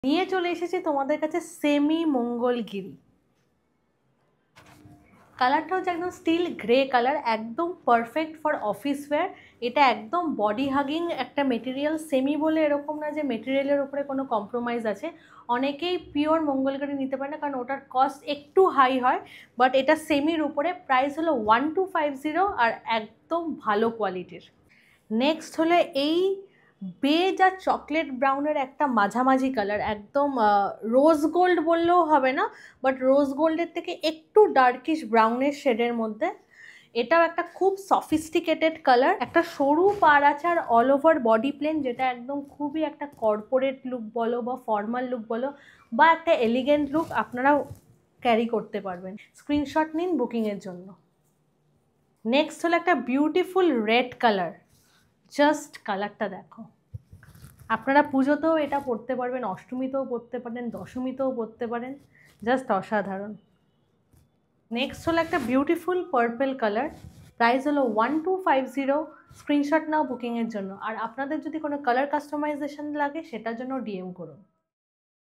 নিয়ে চলে এসেছি তোমাদের কাছে সেমি মঙ্গলগিরি। কালারটা হচ্ছে একদম স্টিল গ্রে কালার, একদম পারফেক্ট ফর অফিস ওয়্যার। এটা একদম বডি হাগিং একটা মেটেরিয়াল। সেমি বলে এরকম না যে মেটেরিয়ালের উপরে কোনো কম্প্রোমাইজ আছে। অনেকেই পিওর মঙ্গলগিরি নিতে পারে না, কারণ ওটার কস্ট একটু হাই হয়। বাট এটা সেমির উপরে, প্রাইস হলো 1250 আর একদম ভালো কোয়ালিটির। নেক্সট হলো এই বেজ আর চকলেট ব্রাউনের একটা মাঝামাঝি কালার, একদম রোজ গোল্ড বললেও হবে না, বাট রোজ গোল্ডের থেকে একটু ডার্কিশ ব্রাউনের শেডের মধ্যে। এটাও একটা খুব সফিস্টিকেটেড কালার, একটা সরু পাড় আছে আর অল ওভার বডি প্লেন, যেটা একদম খুবই একটা কর্পোরেট লুক বলো বা ফর্মাল লুক বলো বা একটা এলিগেন্ট লুক আপনারাও ক্যারি করতে পারবেন। স্ক্রিনশট নিন বুকিংয়ের জন্য। নেক্সট হলো একটা বিউটিফুল রেড কালার। জাস্ট কালারটা দেখো। আপনারা পুজোতেও এটা পরতে পারবেন, অষ্টমীতেও পরতে পারেন, দশমীতেও পরতে পারেন। জাস্ট অসাধারণ। নেক্সট হলো একটা বিউটিফুল পার্পল কালার। প্রাইস হলো 1250। স্ক্রিনশট নাও বুকিংয়ের জন্য। আর আপনাদের যদি কোনো কালার কাস্টমাইজেশন লাগে সেটার জন্য ডিএম করুন।